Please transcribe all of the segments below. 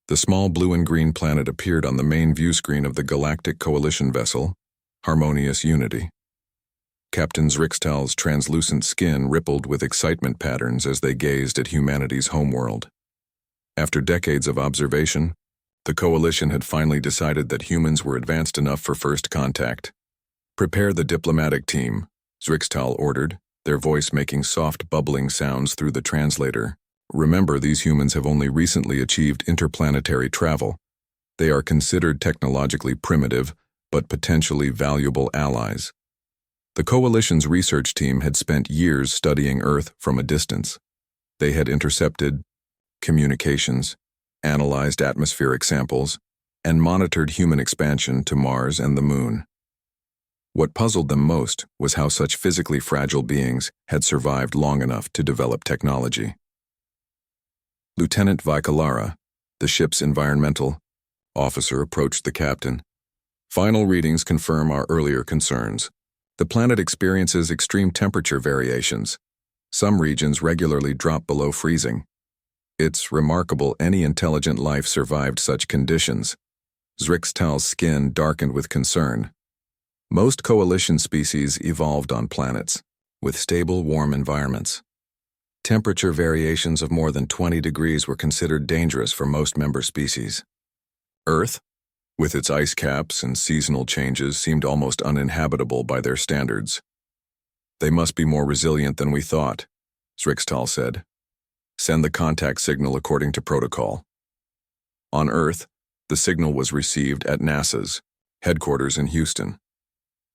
The small blue and green planet appeared on the main view screen of the Galactic Coalition vessel, Harmonious Unity. Captain Zrixtal's translucent skin rippled with excitement patterns as they gazed at humanity's homeworld. After decades of observation, the Coalition had finally decided that humans were advanced enough for first contact. "Prepare the diplomatic team," Zrixtal ordered, their voice making soft bubbling sounds through the translator. "Remember, these humans have only recently achieved interplanetary travel. They are considered technologically primitive, but potentially valuable allies." The Coalition's research team had spent years studying Earth from a distance. They had intercepted communications, analyzed atmospheric samples, and monitored human expansion to Mars and the Moon. What puzzled them most was how such physically fragile beings had survived long enough to develop technology. Lieutenant Vikalara, the ship's environmental officer, approached the captain. "Final readings confirm our earlier concerns. The planet experiences extreme temperature variations. Some regions regularly drop below freezing. It's remarkable any intelligent life survived such conditions." Zrixtal's skin darkened with concern. Most Coalition species evolved on planets with stable, warm environments. Temperature variations of more than 20 degrees were considered dangerous for most member species. Earth, with its ice caps and seasonal changes, seemed almost uninhabitable by their standards. "They must be more resilient than we thought," Zrixtal said. "Send the contact signal according to protocol." On Earth, the signal was received at NASA's headquarters in Houston.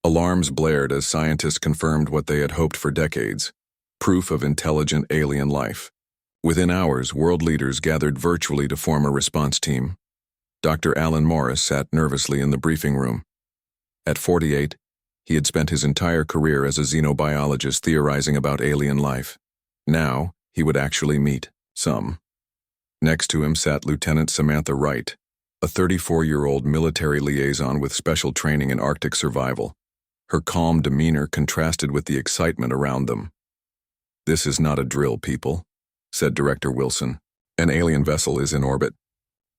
Alarms blared as scientists confirmed what they had hoped for decades: proof of intelligent alien life. Within hours, world leaders gathered virtually to form a response team. Dr. Alan Morris sat nervously in the briefing room. At 48, he had spent his entire career as a xenobiologist theorizing about alien life. Now, he would actually meet some. Next to him sat Lieutenant Samantha Wright, a 34-year-old military liaison with special training in Arctic survival. Her calm demeanor contrasted with the excitement around them. "This is not a drill, people," said Director Wilson. "An alien vessel is in orbit.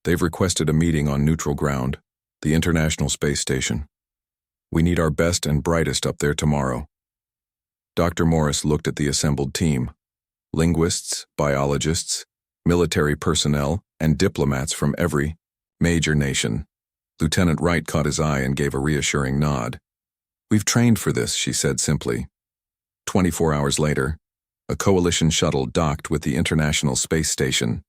They've requested a meeting on neutral ground, the International Space Station. We need our best and brightest up there tomorrow." Dr. Morris looked at the assembled team: linguists, biologists, military personnel, and diplomats from every major nation. Lieutenant Wright caught his eye and gave a reassuring nod. "We've trained for this," she said simply. 24 hours later, a Coalition shuttle docked with the International Space Station.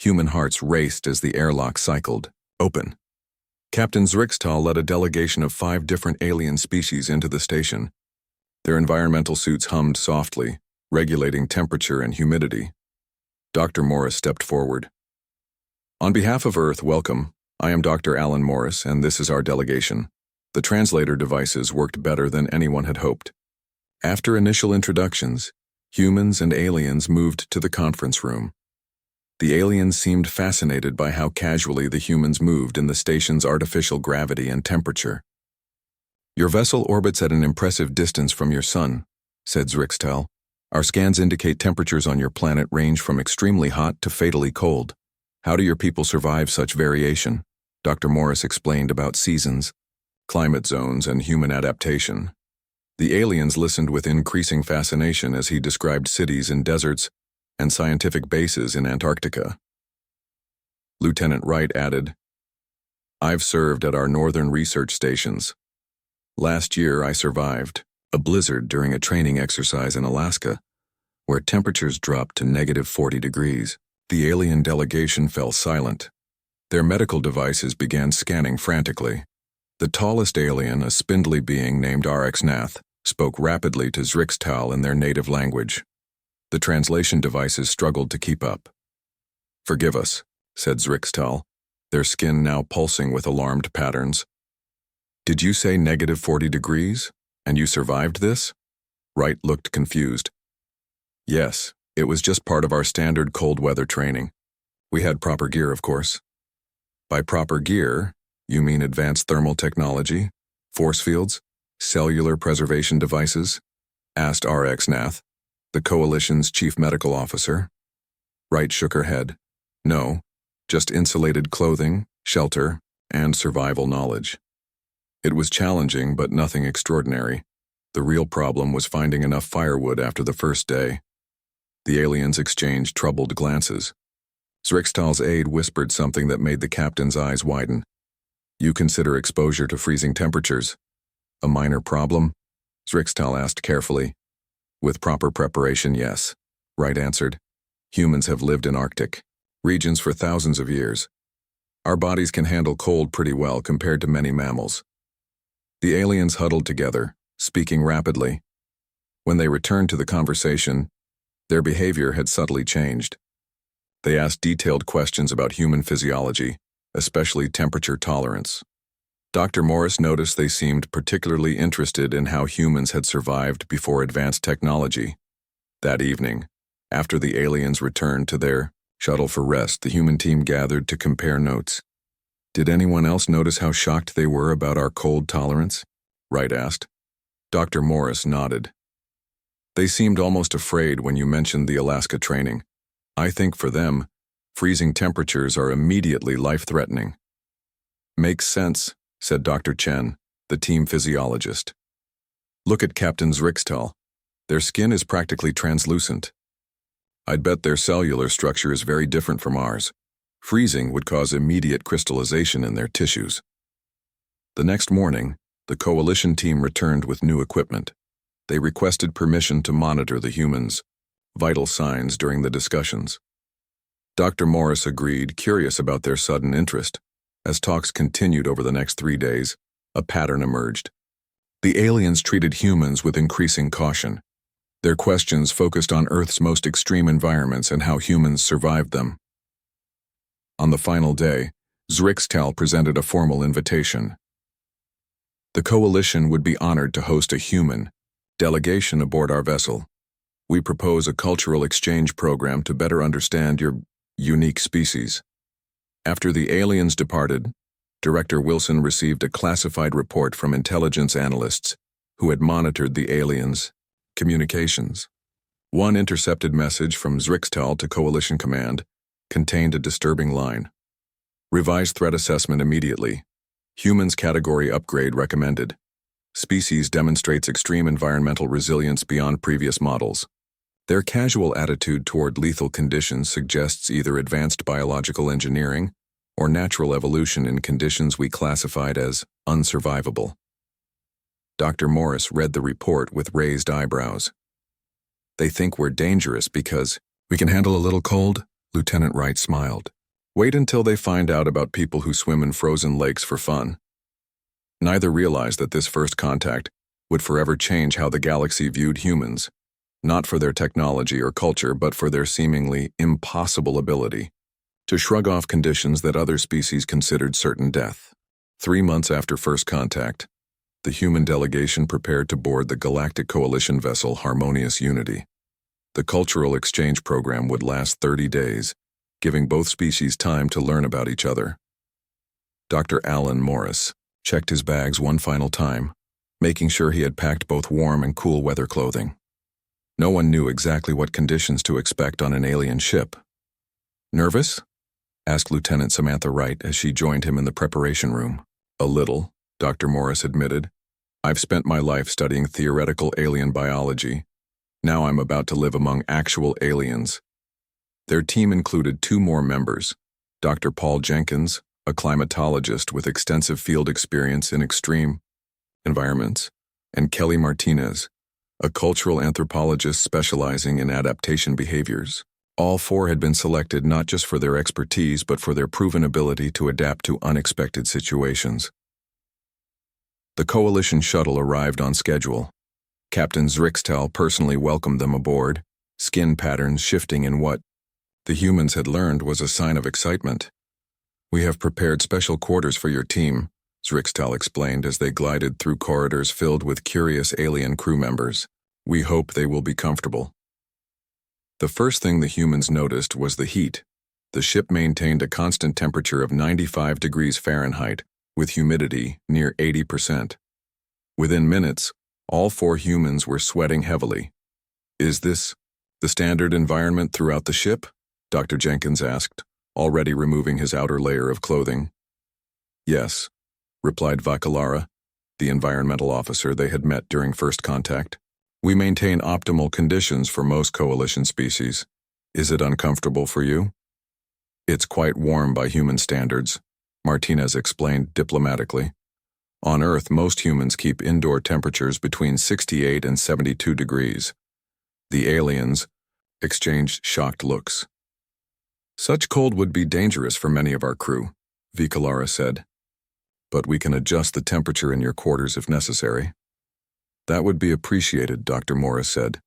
Human hearts raced as the airlock cycled open. Captain Zrixtal led a delegation of 5 different alien species into the station. Their environmental suits hummed softly, regulating temperature and humidity. Dr. Morris stepped forward. "On behalf of Earth, welcome. I am Dr. Alan Morris, and this is our delegation." The translator devices worked better than anyone had hoped. After initial introductions, humans and aliens moved to the conference room. The aliens seemed fascinated by how casually the humans moved in the station's artificial gravity and temperature. "Your vessel orbits at an impressive distance from your sun," said Zrixtal. "Our scans indicate temperatures on your planet range from extremely hot to fatally cold. How do your people survive such variation?" Dr. Morris explained about seasons, climate zones, and human adaptation. The aliens listened with increasing fascination as he described cities in deserts and scientific bases in Antarctica. Lieutenant Wright added, "I've served at our northern research stations. Last year I survived a blizzard during a training exercise in Alaska, where temperatures dropped to -40 degrees. The alien delegation fell silent. Their medical devices began scanning frantically. The tallest alien, a spindly being named RX-Nath, spoke rapidly to Zrixtal in their native language. The translation devices struggled to keep up. "Forgive us," said Zrixtal, their skin now pulsing with alarmed patterns. "Did you say -40 degrees? And you survived this?" Wright looked confused. "Yes, it was just part of our standard cold weather training. We had proper gear, of course." "By proper gear, you mean advanced thermal technology, force fields, cellular preservation devices?" asked RX-Nath, the Coalition's chief medical officer. Wright shook her head. "No, just insulated clothing, shelter, and survival knowledge. It was challenging, but nothing extraordinary. The real problem was finding enough firewood after the first day. The aliens exchanged troubled glances. Zrixtal's aide whispered something that made the captain's eyes widen. "You consider exposure to freezing temperatures a minor problem?" Zrixtal asked carefully. "With proper preparation, yes," Wright answered. "Humans have lived in Arctic regions for thousands of years. Our bodies can handle cold pretty well compared to many mammals." The aliens huddled together, speaking rapidly. When they returned to the conversation, their behavior had subtly changed. They asked detailed questions about human physiology, especially temperature tolerance. Dr. Morris noticed they seemed particularly interested in how humans had survived before advanced technology. That evening, after the aliens returned to their shuttle for rest, the human team gathered to compare notes. "Did anyone else notice how shocked they were about our cold tolerance?" Wright asked. Dr. Morris nodded. "They seemed almost afraid when you mentioned the Alaska training. I think for them, freezing temperatures are immediately life-threatening." "Makes sense," said Dr. Chen, the team physiologist. "Look at Captain Zrixtal. Their skin is practically translucent. I'd bet their cellular structure is very different from ours. Freezing would cause immediate crystallization in their tissues." The next morning, the coalition team returned with new equipment. They requested permission to monitor the humans' vital signs during the discussions. Dr. Morris agreed, curious about their sudden interest. As talks continued over the next 3 days, a pattern emerged. The aliens treated humans with increasing caution. Their questions focused on Earth's most extreme environments and how humans survived them. On the final day, Zrixtal presented a formal invitation. The coalition would be honored to host a human delegation aboard our vessel. We propose a cultural exchange program to better understand your unique species. After the aliens departed, Director Wilson received a classified report from intelligence analysts who had monitored the aliens' communications. One intercepted message from Zrixtal to Coalition Command contained a disturbing line. "Revised threat assessment immediately. Humans category upgrade recommended. Species demonstrates extreme environmental resilience beyond previous models. Their casual attitude toward lethal conditions suggests either advanced biological engineering or natural evolution in conditions we classified as unsurvivable." Dr. Morris read the report with raised eyebrows. "They think we're dangerous because we can handle a little cold?" Lieutenant Wright smiled. "Wait until they find out about people who swim in frozen lakes for fun." Neither realized that this first contact would forever change how the galaxy viewed humans, not for their technology or culture, but for their seemingly impossible ability to shrug off conditions that other species considered certain death. 3 months after first contact, the human delegation prepared to board the Galactic Coalition vessel Harmonious Unity. The cultural exchange program would last 30 days, giving both species time to learn about each other. Dr. Alan Morris checked his bags one final time, making sure he had packed both warm and cool weather clothing. No one knew exactly what conditions to expect on an alien ship. "Nervous?" asked Lieutenant Samantha Wright as she joined him in the preparation room. "A little," Dr. Morris admitted. "I've spent my life studying theoretical alien biology. Now I'm about to live among actual aliens." Their team included 2 more members, Dr. Paul Jenkins, a climatologist with extensive field experience in extreme environments, and Kelly Martinez, a cultural anthropologist specializing in adaptation behaviors. All 4 had been selected not just for their expertise but for their proven ability to adapt to unexpected situations. The Coalition shuttle arrived on schedule. Captain Zrixtal personally welcomed them aboard, skin patterns shifting in what the humans had learned was a sign of excitement. "We have prepared special quarters for your team," Zrixtal explained as they glided through corridors filled with curious alien crew members. "We hope they will be comfortable." The first thing the humans noticed was the heat. The ship maintained a constant temperature of 95 degrees Fahrenheit, with humidity near 80%. Within minutes, all 4 humans were sweating heavily. "Is this the standard environment throughout the ship?" Dr. Jenkins asked, already removing his outer layer of clothing. Yes, replied Vakalara, the environmental officer they had met during first contact. We maintain optimal conditions for most coalition species. Is it uncomfortable for you? It's quite warm by human standards, Martinez explained diplomatically. On Earth, most humans keep indoor temperatures between 68 and 72 degrees. The aliens exchanged shocked looks. Such cold would be dangerous for many of our crew, Vikalara said. But we can adjust the temperature in your quarters if necessary. That would be appreciated, Dr. Morris said.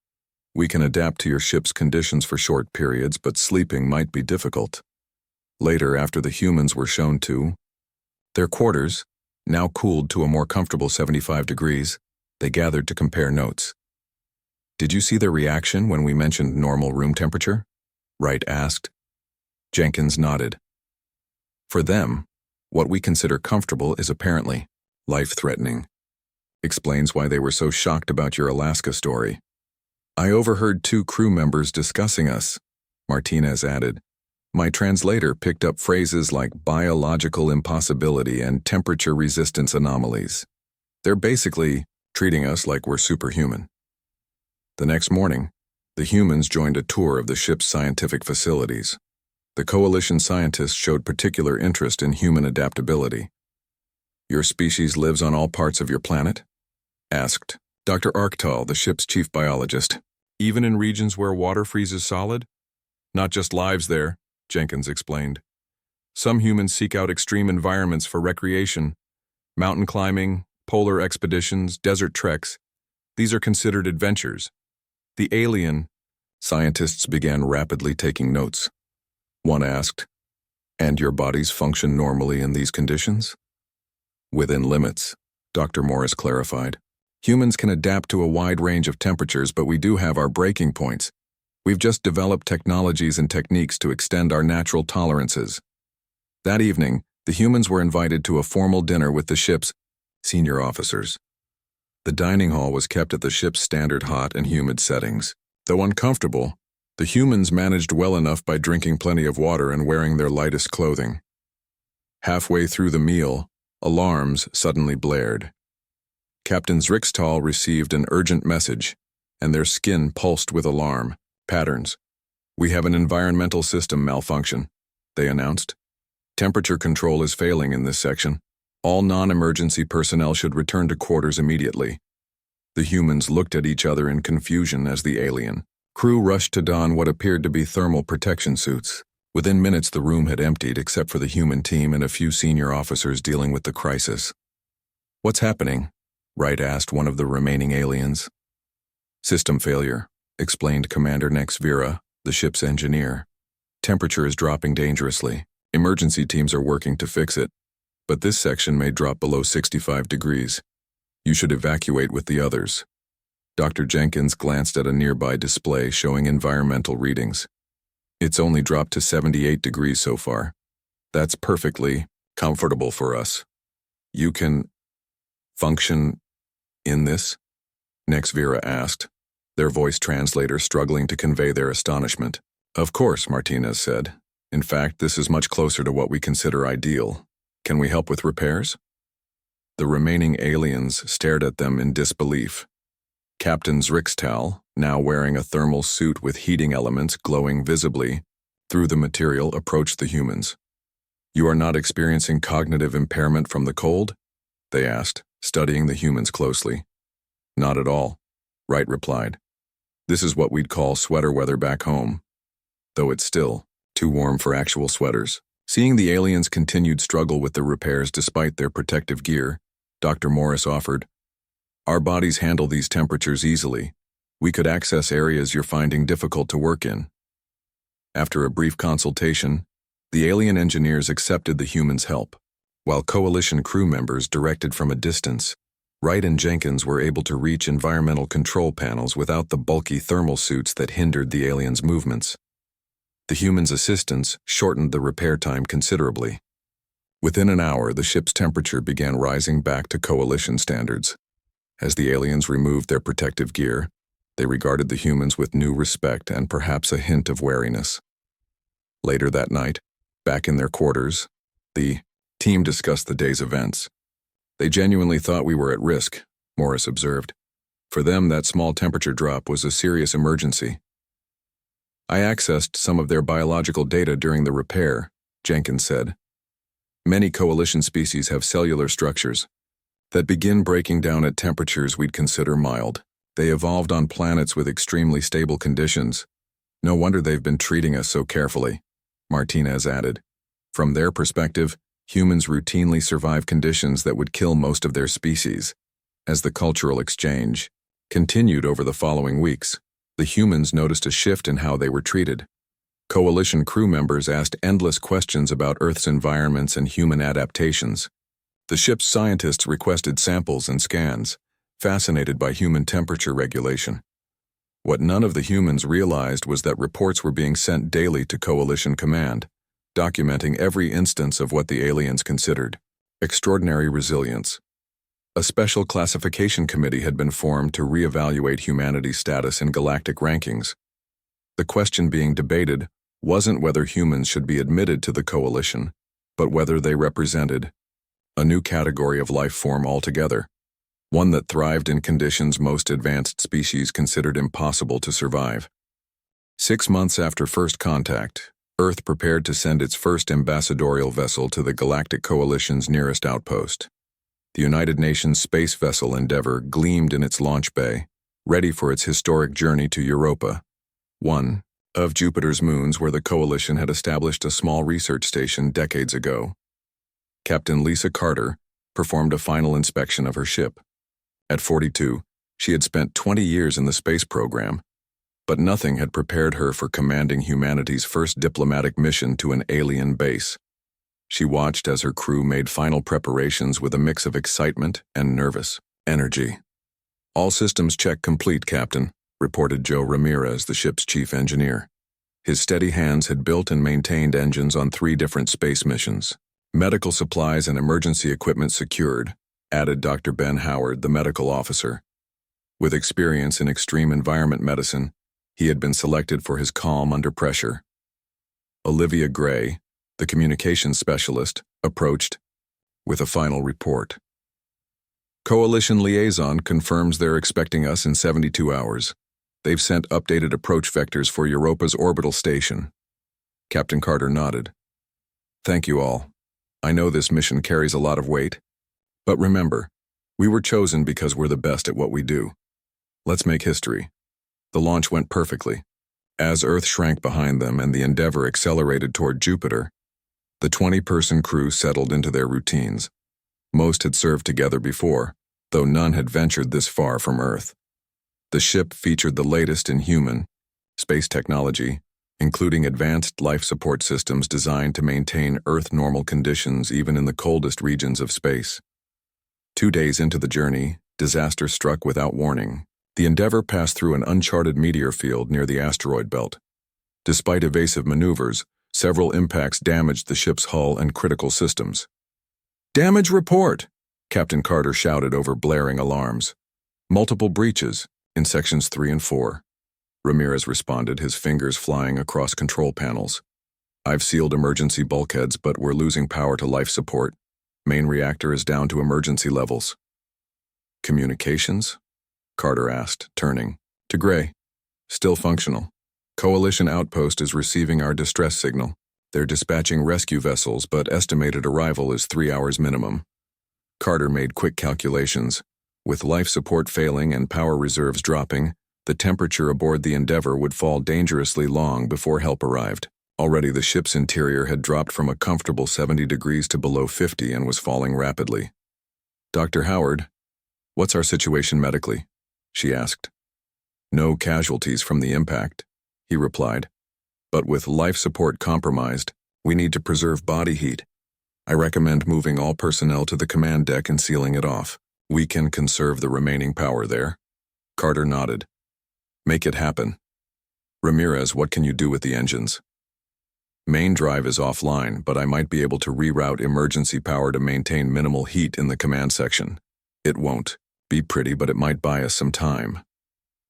We can adapt to your ship's conditions for short periods, but sleeping might be difficult. Later, after the humans were shown to their quarters, now cooled to a more comfortable 75 degrees, they gathered to compare notes. Did you see their reaction when we mentioned normal room temperature? Wright asked. Jenkins nodded. For them, what we consider comfortable is apparently life-threatening. Explains why they were so shocked about your Alaska story. I overheard 2 crew members discussing us, Martinez added. My translator picked up phrases like biological impossibility and temperature resistance anomalies. They're basically treating us like we're superhuman. The next morning, the humans joined a tour of the ship's scientific facilities. The coalition scientists showed particular interest in human adaptability. Your species lives on all parts of your planet? Asked Dr. Arktal, the ship's chief biologist. Even in regions where water freezes solid? Not just lives there, Jenkins explained. Some humans seek out extreme environments for recreation. Mountain climbing, polar expeditions, desert treks. These are considered adventures. The alien scientists began rapidly taking notes. One asked, and your bodies function normally in these conditions? Within limits, Dr. Morris clarified. Humans can adapt to a wide range of temperatures, but we do have our breaking points. We've just developed technologies and techniques to extend our natural tolerances. That evening, the humans were invited to a formal dinner with the ship's senior officers. The dining hall was kept at the ship's standard hot and humid settings. Though uncomfortable, the humans managed well enough by drinking plenty of water and wearing their lightest clothing. Halfway through the meal, alarms suddenly blared. Captain Zrixtal received an urgent message, and their skin pulsed with alarm. Patterns. We have an environmental system malfunction, they announced. Temperature control is failing in this section. All non-emergency personnel should return to quarters immediately. The humans looked at each other in confusion as the alien crew rushed to don what appeared to be thermal protection suits. Within minutes, the room had emptied except for the human team and a few senior officers dealing with the crisis. What's happening? Wright asked one of the remaining aliens. System failure, explained Commander Nexvira, the ship's engineer. Temperature is dropping dangerously. Emergency teams are working to fix it, but this section may drop below 65 degrees. You should evacuate with the others. Dr. Jenkins glanced at a nearby display showing environmental readings. It's only dropped to 78 degrees so far. That's perfectly comfortable for us. You can function in this? Nexvira asked, their voice translator struggling to convey their astonishment. Of course, Martinez said. In fact, this is much closer to what we consider ideal. Can we help with repairs? The remaining aliens stared at them in disbelief. Captain Zrixtal, now wearing a thermal suit with heating elements glowing visibly through the material, approached the humans. You are not experiencing cognitive impairment from the cold? They asked, studying the humans closely. Not at all, Wright replied. This is what we'd call sweater weather back home, though it's still too warm for actual sweaters. Seeing the aliens' continued struggle with the repairs despite their protective gear, Dr. Morris offered, Our bodies handle these temperatures easily. We could access areas you're finding difficult to work in. After a brief consultation, the alien engineers accepted the humans' help. While coalition crew members directed from a distance, Wright and Jenkins were able to reach environmental control panels without the bulky thermal suits that hindered the aliens' movements. The humans' assistance shortened the repair time considerably. Within an hour, the ship's temperature began rising back to coalition standards. As the aliens removed their protective gear, they regarded the humans with new respect and perhaps a hint of wariness. Later that night, Back in their quarters, the team discussed the day's events. They genuinely thought we were at risk, Morris observed. For them, that small temperature drop was a serious emergency. I accessed some of their biological data during the repair, Jenkins said. Many coalition species have cellular structures that begin breaking down at temperatures we'd consider mild. They evolved on planets with extremely stable conditions. No wonder they've been treating us so carefully, Martinez added. From their perspective, humans routinely survive conditions that would kill most of their species. As the cultural exchange continued over the following weeks, the humans noticed a shift in how they were treated. Coalition crew members asked endless questions about Earth's environments and human adaptations. The ship's scientists requested samples and scans, fascinated by human temperature regulation. What none of the humans realized was that reports were being sent daily to Coalition Command, documenting every instance of what the aliens considered extraordinary resilience. A special classification committee had been formed to reevaluate humanity's status in galactic rankings. The question being debated wasn't whether humans should be admitted to the coalition, but whether they represented a new category of life form altogether, one that thrived in conditions most advanced species considered impossible to survive. 6 months after first contact, Earth prepared to send its first ambassadorial vessel to the Galactic Coalition's nearest outpost. The United Nations space vessel Endeavour gleamed in its launch bay, ready for its historic journey to Europa, one of Jupiter's moons where the Coalition had established a small research station decades ago. Captain Lisa Carter performed a final inspection of her ship. At 42, she had spent 20 years in the space program, but nothing had prepared her for commanding humanity's first diplomatic mission to an alien base. She watched as her crew made final preparations with a mix of excitement and nervous energy. "All systems check complete, Captain," reported Joe Ramirez, the ship's chief engineer. His steady hands had built and maintained engines on 3 different space missions. "Medical supplies and emergency equipment secured," added Dr. Ben Howard, the medical officer. With experience in extreme environment medicine, he had been selected for his calm under pressure. Olivia Gray, the communications specialist, approached with a final report. "Coalition liaison confirms they're expecting us in 72 hours. They've sent updated approach vectors for Europa's orbital station." Captain Carter nodded. "Thank you all. I know this mission carries a lot of weight, but remember, we were chosen because we're the best at what we do. Let's make history." The launch went perfectly. As Earth shrank behind them and the Endeavour accelerated toward Jupiter, the 20-person crew settled into their routines. Most had served together before, though none had ventured this far from Earth. The ship featured the latest in human space technology, including advanced life support systems designed to maintain Earth-normal conditions even in the coldest regions of space. 2 days into the journey, disaster struck without warning. The Endeavour passed through an uncharted meteor field near the asteroid belt. Despite evasive maneuvers, several impacts damaged the ship's hull and critical systems. "Damage report!" Captain Carter shouted over blaring alarms. "Multiple breaches in sections 3 and 4. Ramirez responded, his fingers flying across control panels. "I've sealed emergency bulkheads, but we're losing power to life support. Main reactor is down to emergency levels." "Communications?" Carter asked, turning to Gray. "Still functional. Coalition outpost is receiving our distress signal. They're dispatching rescue vessels, but estimated arrival is 3 hours minimum." Carter made quick calculations. With life support failing and power reserves dropping, the temperature aboard the Endeavour would fall dangerously long before help arrived. Already the ship's interior had dropped from a comfortable 70 degrees to below 50 and was falling rapidly. "Dr. Howard, what's our situation medically?" she asked. "No casualties from the impact," he replied. "But with life support compromised, we need to preserve body heat. I recommend moving all personnel to the command deck and sealing it off. We can conserve the remaining power there." Carter nodded. "Make it happen." "Ramirez, what can you do with the engines?" "Main drive is offline, but I might be able to reroute emergency power to maintain minimal heat in the command section. It won't be pretty, but it might buy us some time."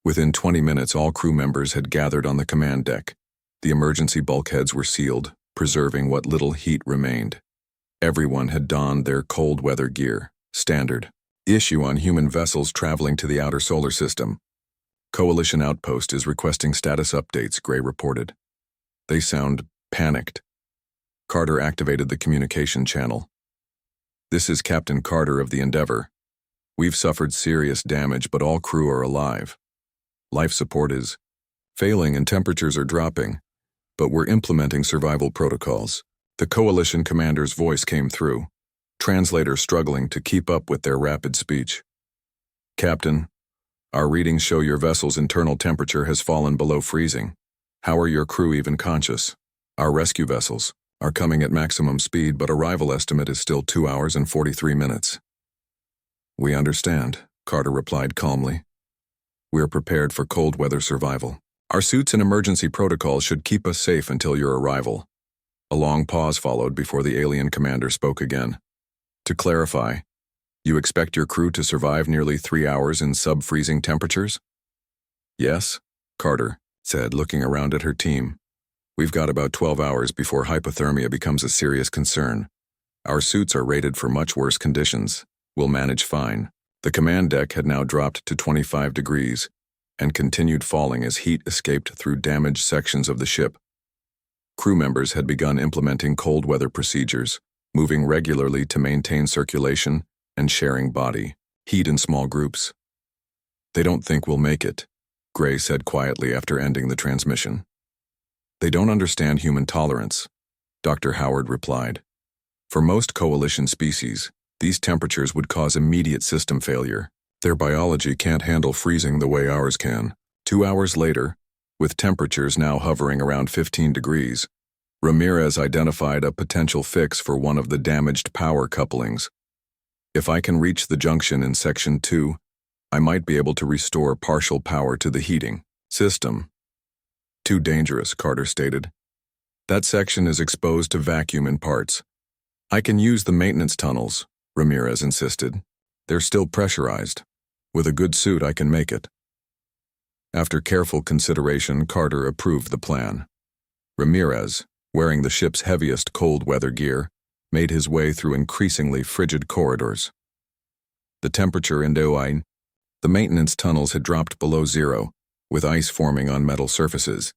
Within 20 minutes, all crew members had gathered on the command deck. The emergency bulkheads were sealed, preserving what little heat remained. Everyone had donned their cold weather gear, standard issue on human vessels traveling to the outer solar system. Coalition outpost is requesting status updates, Gray reported. They sound panicked. Carter activated the communication channel. This is Captain Carter of the Endeavour. We've suffered serious damage, but all crew are alive. Life support is failing and temperatures are dropping, but we're implementing survival protocols. The Coalition commander's voice came through, translator struggling to keep up with their rapid speech. Captain, our readings show your vessel's internal temperature has fallen below freezing. How are your crew even conscious? Our rescue vessels are coming at maximum speed, but arrival estimate is still 2 hours and 43 minutes. We understand, Carter replied calmly. We are prepared for cold weather survival. Our suits and emergency protocols should keep us safe until your arrival. A long pause followed before the alien commander spoke again. To clarify, you expect your crew to survive nearly 3 hours in sub-freezing temperatures? Yes, Carter said, looking around at her team. We've got about 12 hours before hypothermia becomes a serious concern. Our suits are rated for much worse conditions. We'll manage fine. The command deck had now dropped to 25 degrees and continued falling as heat escaped through damaged sections of the ship. Crew members had begun implementing cold weather procedures, moving regularly to maintain circulation and sharing body heat in small groups. They don't think we'll make it, Gray said quietly after ending the transmission. They don't understand human tolerance, Dr. Howard replied. For most coalition species, these temperatures would cause immediate system failure. Their biology can't handle freezing the way ours can. 2 hours later, with temperatures now hovering around 15 degrees, Ramirez identified a potential fix for one of the damaged power couplings. If I can reach the junction in Section 2, I might be able to restore partial power to the heating system. Too dangerous, Carter stated. That section is exposed to vacuum in parts. I can use the maintenance tunnels, Ramirez insisted. They're still pressurized. With a good suit, I can make it. After careful consideration, Carter approved the plan. Ramirez, wearing the ship's heaviest cold weather gear, made his way through increasingly frigid corridors. The temperature in the maintenance tunnels had dropped below zero, with ice forming on metal surfaces.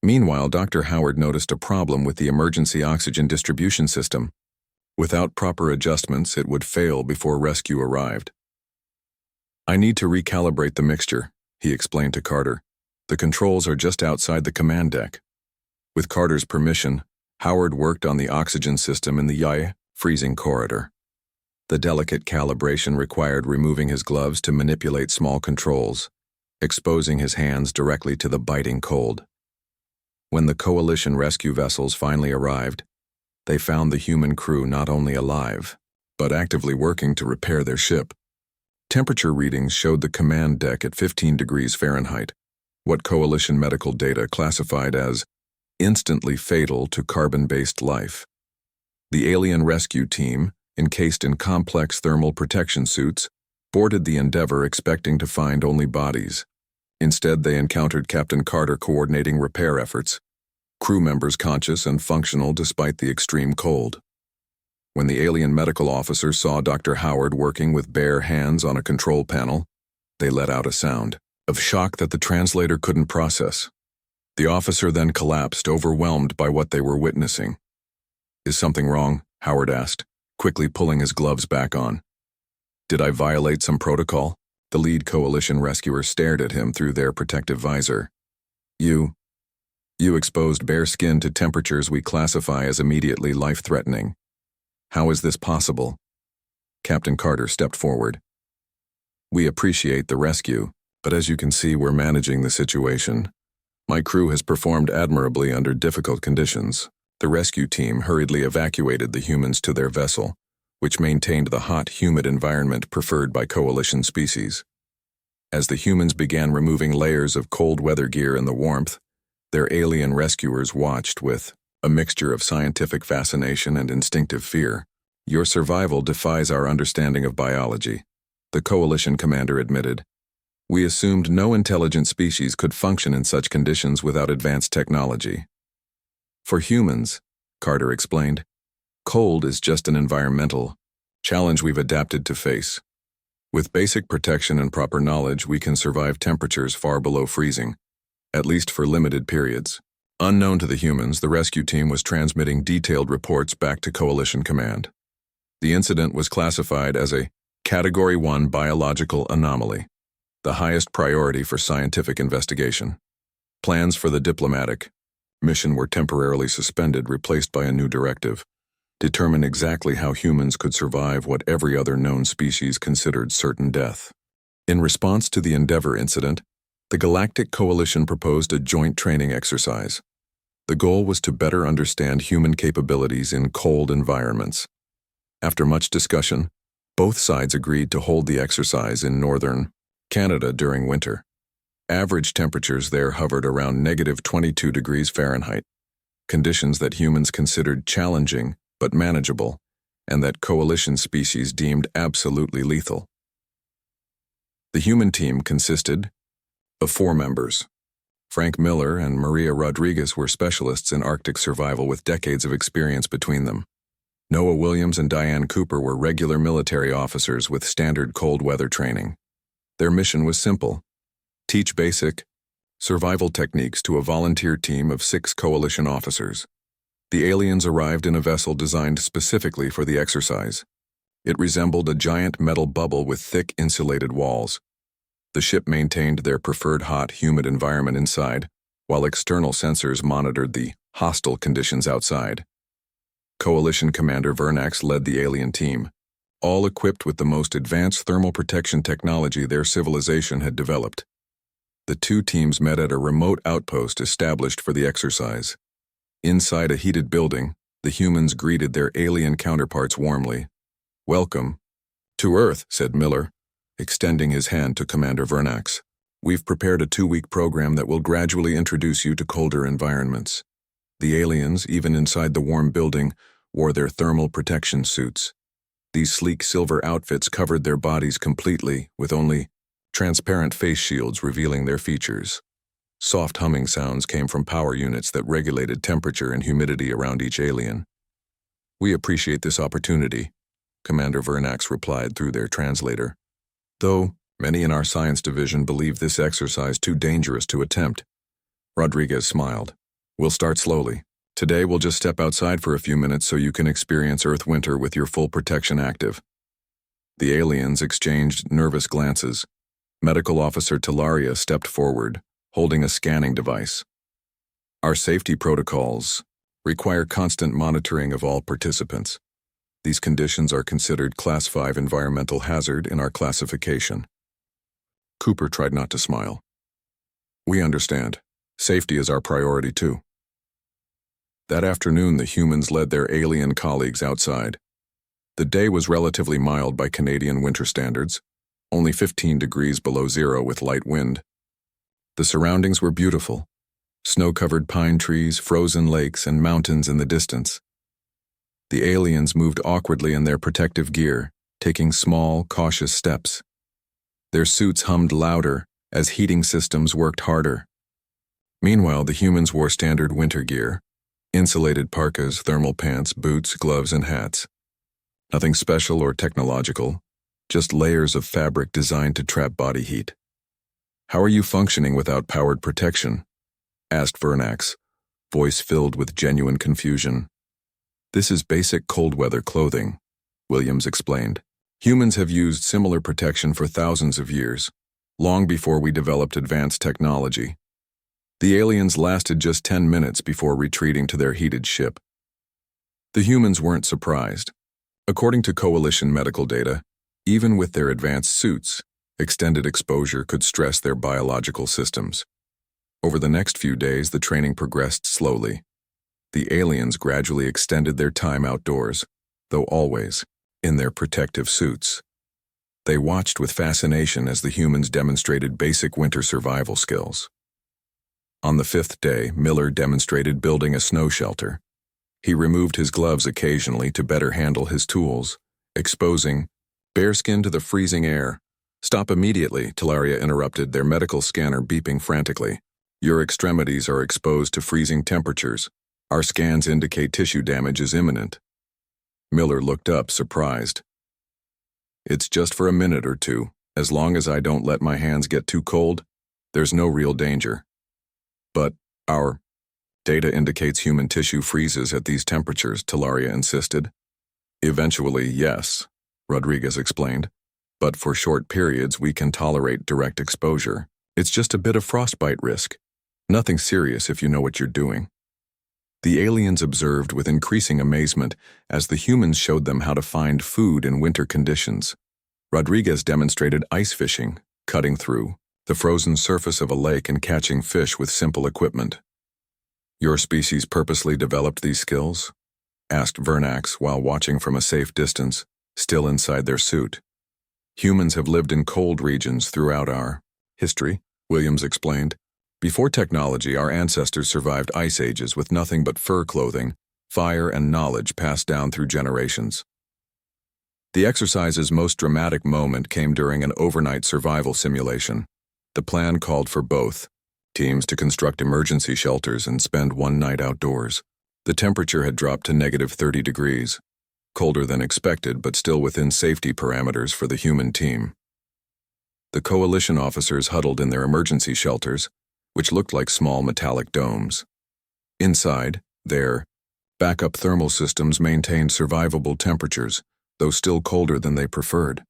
Meanwhile, Dr. Howard noticed a problem with the emergency oxygen distribution system. Without proper adjustments, it would fail before rescue arrived. I need to recalibrate the mixture, he explained to Carter. The controls are just outside the command deck. With Carter's permission, Howard worked on the oxygen system in the freezing corridor. The delicate calibration required removing his gloves to manipulate small controls, exposing his hands directly to the biting cold. When the Coalition rescue vessels finally arrived, they found the human crew not only alive, but actively working to repair their ship. Temperature readings showed the command deck at 15 degrees Fahrenheit, what Coalition medical data classified as instantly fatal to carbon-based life. The alien rescue team, encased in complex thermal protection suits, boarded the Endeavour expecting to find only bodies. Instead, they encountered Captain Carter coordinating repair efforts, crew members conscious and functional despite the extreme cold. When the alien medical officer saw Dr. Howard working with bare hands on a control panel, they let out a sound of shock that the translator couldn't process. The officer then collapsed, overwhelmed by what they were witnessing. Is something wrong? Howard asked, quickly pulling his gloves back on. Did I violate some protocol? The lead Coalition rescuer stared at him through their protective visor. You exposed bare skin to temperatures we classify as immediately life-threatening. How is this possible? Captain Carter stepped forward. We appreciate the rescue, but as you can see, we're managing the situation. My crew has performed admirably under difficult conditions. The rescue team hurriedly evacuated the humans to their vessel, which maintained the hot, humid environment preferred by Coalition species. As the humans began removing layers of cold weather gear in the warmth, their alien rescuers watched with a mixture of scientific fascination and instinctive fear. Your survival defies our understanding of biology, the Coalition commander admitted. We assumed no intelligent species could function in such conditions without advanced technology. For humans, Carter explained. Cold is just an environmental challenge we've adapted to face. With basic protection and proper knowledge, we can survive temperatures far below freezing, at least for limited periods. Unknown to the humans, the rescue team was transmitting detailed reports back to Coalition Command. The incident was classified as a Category 1 biological anomaly, the highest priority for scientific investigation. Plans for the diplomatic mission were temporarily suspended, replaced by a new directive. Determine exactly how humans could survive what every other known species considered certain death. In response to the Endeavour incident, the Galactic Coalition proposed a joint training exercise. The goal was to better understand human capabilities in cold environments. After much discussion, both sides agreed to hold the exercise in northern Canada during winter. Average temperatures there hovered around -22 degrees Fahrenheit, conditions that humans considered challenging but manageable, and that coalition species deemed absolutely lethal. The human team consisted of 4 members. Frank Miller and Maria Rodriguez were specialists in Arctic survival with decades of experience between them. Noah Williams and Diane Cooper were regular military officers with standard cold weather training. Their mission was simple: teach basic survival techniques to a volunteer team of 6 coalition officers. The aliens arrived in a vessel designed specifically for the exercise. It resembled a giant metal bubble with thick insulated walls. The ship maintained their preferred hot, humid environment inside, while external sensors monitored the hostile conditions outside. Coalition Commander Vernax led the alien team, all equipped with the most advanced thermal protection technology their civilization had developed. The 2 teams met at a remote outpost established for the exercise. Inside a heated building, the humans greeted their alien counterparts warmly. "Welcome to Earth," said Miller, extending his hand to Commander Vernax. "We've prepared a 2-week program that will gradually introduce you to colder environments." The aliens, even inside the warm building, wore their thermal protection suits. These sleek silver outfits covered their bodies completely, with only transparent face shields revealing their features. Soft humming sounds came from power units that regulated temperature and humidity around each alien. "We appreciate this opportunity," Commander Vernax replied through their translator. "Though many in our science division believe this exercise too dangerous to attempt." Rodriguez smiled. "We'll start slowly. Today we'll just step outside for a few minutes so you can experience Earth winter with your full protection active." The aliens exchanged nervous glances. Medical Officer Talaria stepped forward, holding a scanning device. "Our safety protocols require constant monitoring of all participants. These conditions are considered Class 5 environmental hazard in our classification." Cooper tried not to smile. "We understand. Safety is our priority too." That afternoon, the humans led their alien colleagues outside. The day was relatively mild by Canadian winter standards, only 15 degrees below zero with light wind. The surroundings were beautiful: snow-covered pine trees, frozen lakes, and mountains in the distance. The aliens moved awkwardly in their protective gear, taking small, cautious steps. Their suits hummed louder as heating systems worked harder. Meanwhile, the humans wore standard winter gear: insulated parkas, thermal pants, boots, gloves, and hats. Nothing special or technological, just layers of fabric designed to trap body heat. "How are you functioning without powered protection?" asked Vernax, voice filled with genuine confusion. "This is basic cold weather clothing," Williams explained. "Humans have used similar protection for thousands of years, long before we developed advanced technology." The aliens lasted just 10 minutes before retreating to their heated ship. The humans weren't surprised. According to Coalition medical data, even with their advanced suits, extended exposure could stress their biological systems. Over the next few days, the training progressed slowly. The aliens gradually extended their time outdoors, though always in their protective suits. They watched with fascination as the humans demonstrated basic winter survival skills. On the 5th day, Miller demonstrated building a snow shelter. He removed his gloves occasionally to better handle his tools, exposing bareskin to the freezing air. "Stop immediately," Talaria interrupted, their medical scanner beeping frantically. "Your extremities are exposed to freezing temperatures. Our scans indicate tissue damage is imminent. Miller looked up, surprised. It's just for a minute or two. As long as I don't let my hands get too cold, there's no real danger. But our data indicates human tissue freezes at these temperatures, Talaria insisted. Eventually, yes, Rodriguez explained. But for short periods, we can tolerate direct exposure. It's just a bit of frostbite risk. Nothing serious if you know what you're doing. The aliens observed with increasing amazement as the humans showed them how to find food in winter conditions. Rodriguez demonstrated ice fishing, cutting through the frozen surface of a lake and catching fish with simple equipment. Your species purposely developed these skills? Asked Vernax while watching from a safe distance, still inside their suit. Humans have lived in cold regions throughout our history, Williams explained. Before technology, our ancestors survived ice ages with nothing but fur clothing, fire, and knowledge passed down through generations. The exercise's most dramatic moment came during an overnight survival simulation. The plan called for both teams to construct emergency shelters and spend one night outdoors. The temperature had dropped to -30 degrees, colder than expected but still within safety parameters for the human team. The coalition officers huddled in their emergency shelters, which looked like small metallic domes. Inside, their backup thermal systems maintained survivable temperatures, though still colder than they preferred.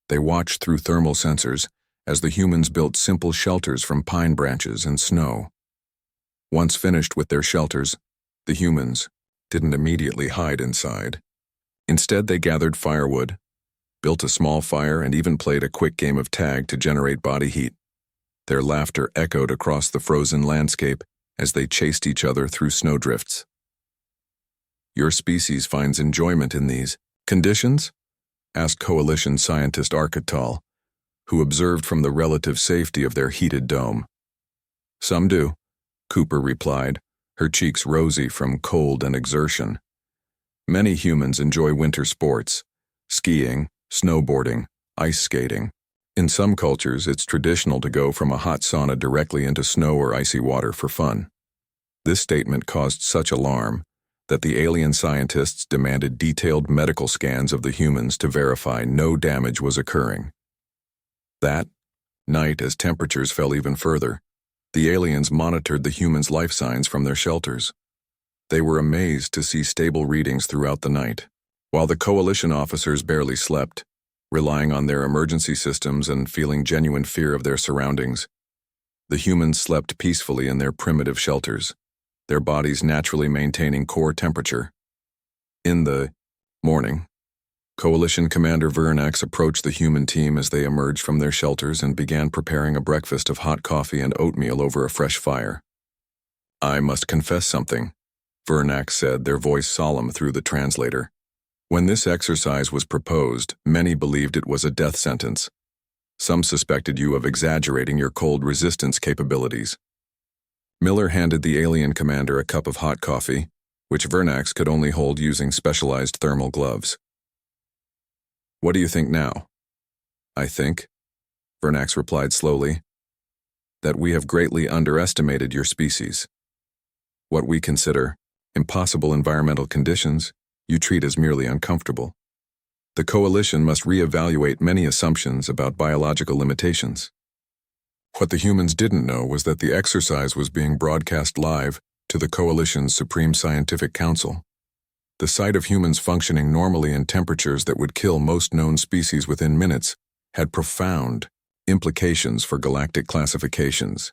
They watched through thermal sensors as the humans built simple shelters from pine branches and snow. Once finished with their shelters, the humans didn't immediately hide inside. Instead, they gathered firewood, built a small fire, and even played a quick game of tag to generate body heat. Their laughter echoed across the frozen landscape as they chased each other through snowdrifts. Your species finds enjoyment in these conditions? Asked coalition scientist Archital, who observed from the relative safety of their heated dome. Some do, Cooper replied, her cheeks rosy from cold and exertion. Many humans enjoy winter sports, skiing, snowboarding, ice skating. In some cultures, it's traditional to go from a hot sauna directly into snow or icy water for fun. This statement caused such alarm that the alien scientists demanded detailed medical scans of the humans to verify no damage was occurring. That night, as temperatures fell even further, the aliens monitored the humans' life signs from their shelters. They were amazed to see stable readings throughout the night, while the coalition officers barely slept, relying on their emergency systems and feeling genuine fear of their surroundings. The humans slept peacefully in their primitive shelters, their bodies naturally maintaining core temperature. In the morning, Coalition Commander Vernax approached the human team as they emerged from their shelters and began preparing a breakfast of hot coffee and oatmeal over a fresh fire. I must confess something, Vernax said, their voice solemn through the translator. When this exercise was proposed, many believed it was a death sentence. Some suspected you of exaggerating your cold resistance capabilities. Miller handed the alien commander a cup of hot coffee, which Vernax could only hold using specialized thermal gloves. What do you think now? I think, Vernax replied slowly, that we have greatly underestimated your species. What we consider impossible environmental conditions, you treat as merely uncomfortable. The coalition must reevaluate many assumptions about biological limitations. What the humans didn't know was that the exercise was being broadcast live to the coalition's Supreme Scientific Council. The sight of humans functioning normally in temperatures that would kill most known species within minutes had profound implications for galactic classifications.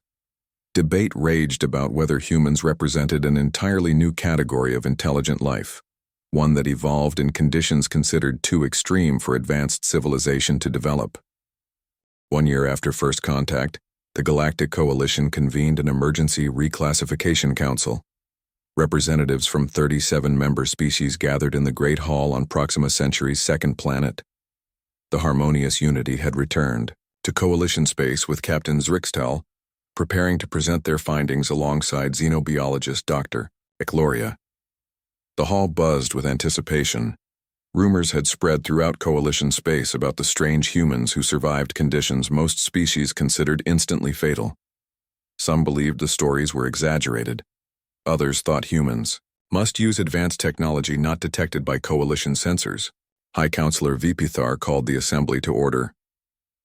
Debate raged about whether humans represented an entirely new category of intelligent life, one that evolved in conditions considered too extreme for advanced civilization to develop. 1 year after first contact, the Galactic Coalition convened an emergency reclassification council. Representatives from 37 member species gathered in the Great Hall on Proxima Centauri's second planet. The harmonious unity had returned to Coalition space with Captain Zrixtal preparing to present their findings alongside xenobiologist Dr. Ecloria. The hall buzzed with anticipation. Rumors had spread throughout Coalition space about the strange humans who survived conditions most species considered instantly fatal. Some believed the stories were exaggerated. Others thought humans must use advanced technology not detected by coalition sensors. High Counselor Vipithar called the assembly to order.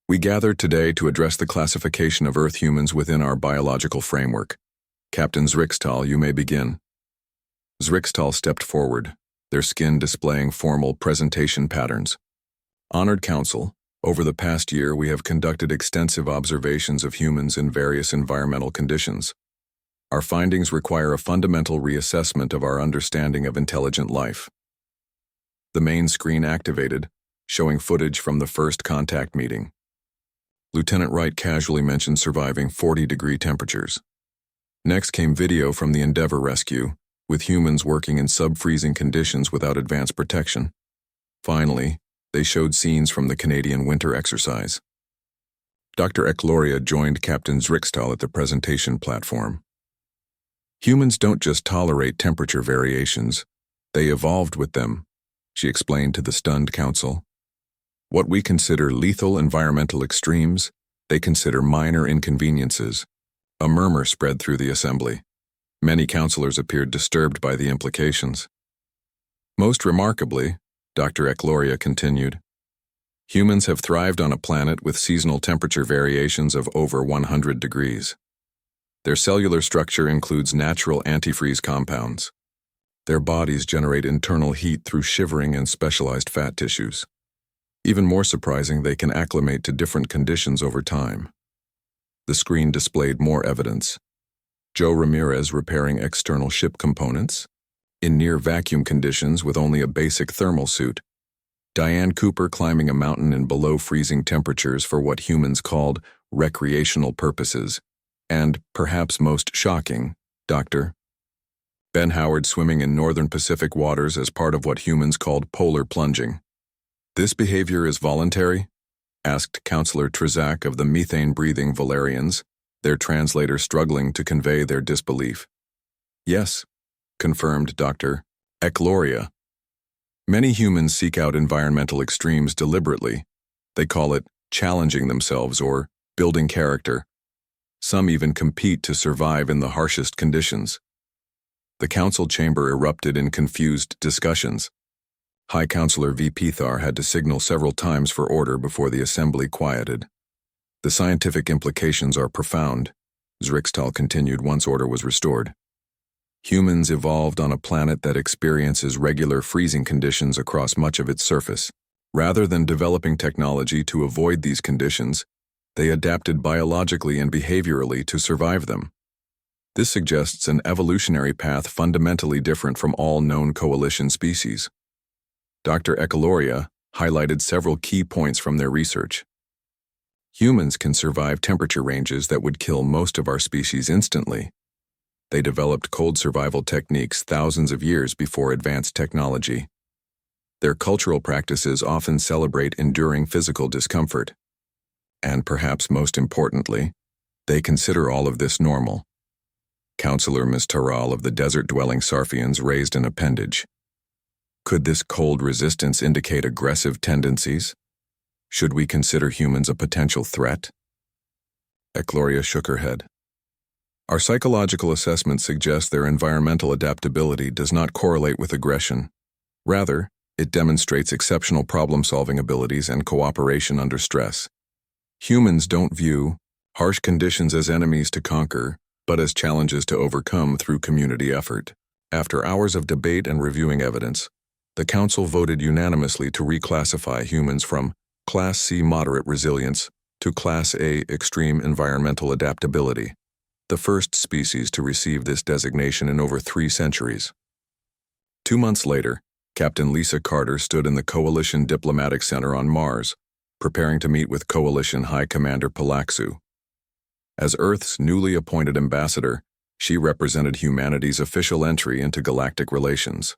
We gathered today to address the classification of Earth humans within our biological framework. Captain Zrixtal, you may begin. Zrixtal stepped forward, their skin displaying formal presentation patterns. Honored Council, over the past year we have conducted extensive observations of humans in various environmental conditions. Our findings require a fundamental reassessment of our understanding of intelligent life. The main screen activated, showing footage from the first contact meeting. Lieutenant Wright casually mentioned surviving 40-degree temperatures. Next came video from the Endeavour rescue, with humans working in sub-freezing conditions without advanced protection. Finally, they showed scenes from the Canadian winter exercise. Dr. Ekloria joined Captain Zrixtal at the presentation platform. Humans don't just tolerate temperature variations, they evolved with them, she explained to the stunned council. What we consider lethal environmental extremes, they consider minor inconveniences. A murmur spread through the assembly. Many councillors appeared disturbed by the implications. Most remarkably, Dr. Ekloria continued, humans have thrived on a planet with seasonal temperature variations of over 100 degrees. Their cellular structure includes natural antifreeze compounds. Their bodies generate internal heat through shivering and specialized fat tissues. Even more surprising, they can acclimate to different conditions over time. The screen displayed more evidence. Joe Ramirez repairing external ship components, in near-vacuum conditions with only a basic thermal suit. Diane Cooper climbing a mountain in below-freezing temperatures for what humans called recreational purposes. And, perhaps most shocking, Dr. Ben Howard swimming in northern Pacific waters as part of what humans called polar plunging. This behavior is voluntary? Asked Counselor Trzak of the methane-breathing Valerians, their translator struggling to convey their disbelief. Yes, confirmed Dr. Ekloria. Many humans seek out environmental extremes deliberately. They call it challenging themselves or building character. Some even compete to survive in the harshest conditions. The council chamber erupted in confused discussions. High Counselor Vipithar had to signal several times for order before the assembly quieted. The scientific implications are profound, Zrixtal continued once order was restored. Humans evolved on a planet that experiences regular freezing conditions across much of its surface. Rather than developing technology to avoid these conditions, they adapted biologically and behaviorally to survive them. This suggests an evolutionary path fundamentally different from all known coalition species. Dr. Ekloria highlighted several key points from their research. Humans can survive temperature ranges that would kill most of our species instantly. They developed cold survival techniques thousands of years before advanced technology. Their cultural practices often celebrate enduring physical discomfort. And perhaps most importantly, they consider all of this normal. Counselor Ms. Taral of the desert-dwelling Sarfians raised an appendage. Could this cold resistance indicate aggressive tendencies? Should we consider humans a potential threat? Ekloria shook her head. Our psychological assessment suggests their environmental adaptability does not correlate with aggression. Rather, it demonstrates exceptional problem-solving abilities and cooperation under stress. Humans don't view harsh conditions as enemies to conquer, but as challenges to overcome through community effort. After hours of debate and reviewing evidence, the Council voted unanimously to reclassify humans from Class C moderate resilience to Class A extreme environmental adaptability, the first species to receive this designation in over 3 centuries. 2 months later, Captain Lisa Carter stood in the Coalition Diplomatic Center on Mars, preparing to meet with Coalition High Commander Palaxu. As Earth's newly appointed ambassador, she represented humanity's official entry into galactic relations.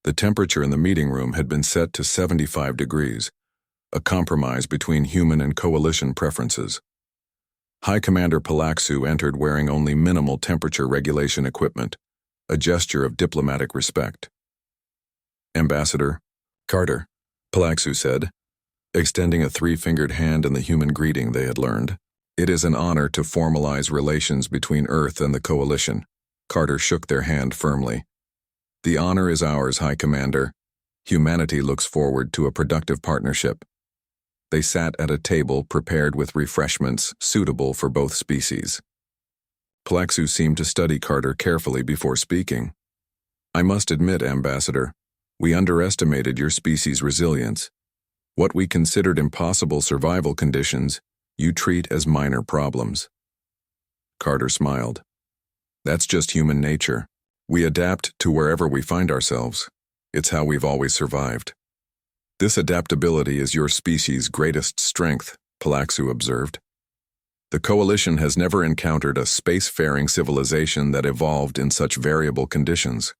The temperature in the meeting room had been set to 75 degrees, a compromise between human and coalition preferences. High Commander Palaxu entered wearing only minimal temperature regulation equipment, a gesture of diplomatic respect. Ambassador Carter, Palaxu said, extending a 3-fingered hand in the human greeting they had learned. It is an honor to formalize relations between Earth and the Coalition. Carter shook their hand firmly. The honor is ours, High Commander. Humanity looks forward to a productive partnership. They sat at a table prepared with refreshments suitable for both species. Plaxu seemed to study Carter carefully before speaking. I must admit, Ambassador, we underestimated your species' resilience. What we considered impossible survival conditions, you treat as minor problems. Carter smiled. That's just human nature. We adapt to wherever we find ourselves. It's how we've always survived. This adaptability is your species' greatest strength, Plaxu observed. The Coalition has never encountered a spacefaring civilization that evolved in such variable conditions.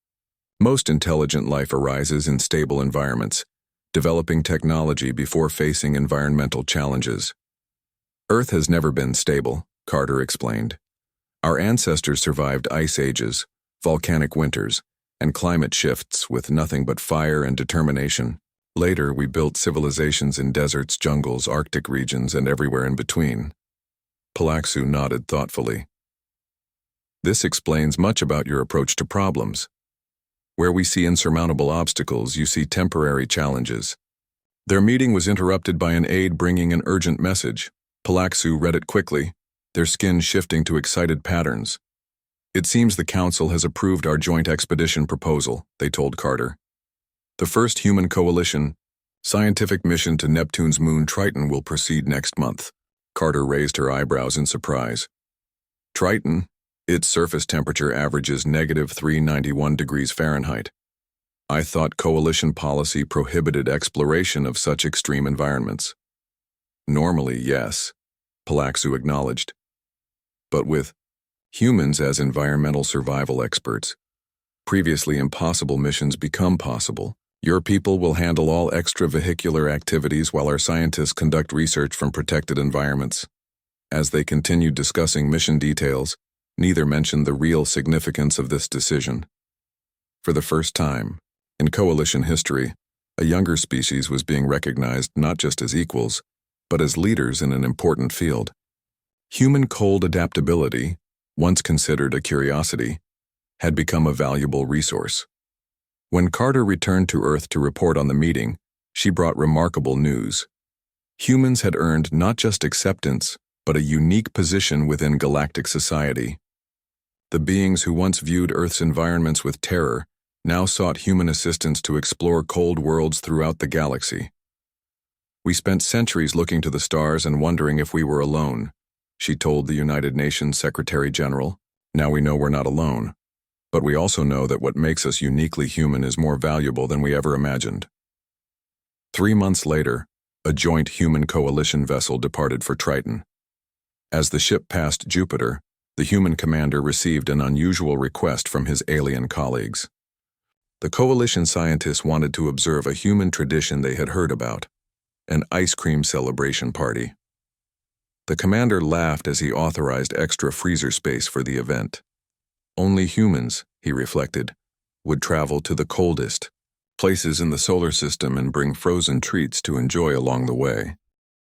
Most intelligent life arises in stable environments, developing technology before facing environmental challenges. Earth has never been stable, Carter explained. Our ancestors survived ice ages, volcanic winters, and climate shifts with nothing but fire and determination. Later, we built civilizations in deserts, jungles, Arctic regions, and everywhere in between. Plaxu nodded thoughtfully. This explains much about your approach to problems. Where we see insurmountable obstacles, you see temporary challenges. Their meeting was interrupted by an aide bringing an urgent message. Plaxu read it quickly, their skin shifting to excited patterns. It seems the Council has approved our joint expedition proposal, they told Carter. The first human coalition scientific mission to Neptune's moon Triton will proceed next month. Carter raised her eyebrows in surprise. Triton? Its surface temperature averages -391 degrees Fahrenheit. I thought coalition policy prohibited exploration of such extreme environments. Normally, yes, Plaxu acknowledged. But with humans as environmental survival experts, previously impossible missions become possible. Your people will handle all extravehicular activities while our scientists conduct research from protected environments. As they continued discussing mission details, neither mentioned the real significance of this decision. For the first time, in coalition history, a younger species was being recognized not just as equals, but as leaders in an important field. Human cold adaptability, once considered a curiosity, had become a valuable resource. When Carter returned to Earth to report on the meeting, she brought remarkable news. Humans had earned not just acceptance, but a unique position within galactic society. The beings who once viewed Earth's environments with terror now sought human assistance to explore cold worlds throughout the galaxy. We spent centuries looking to the stars and wondering if we were alone, she told the United Nations Secretary General. Now we know we're not alone. But we also know that what makes us uniquely human is more valuable than we ever imagined. 3 months later, a joint human coalition vessel departed for Triton. As the ship passed Jupiter, the human commander received an unusual request from his alien colleagues. The coalition scientists wanted to observe a human tradition they had heard about, an ice cream celebration party. The commander laughed as he authorized extra freezer space for the event. Only humans, he reflected, would travel to the coldest places in the solar system and bring frozen treats to enjoy along the way.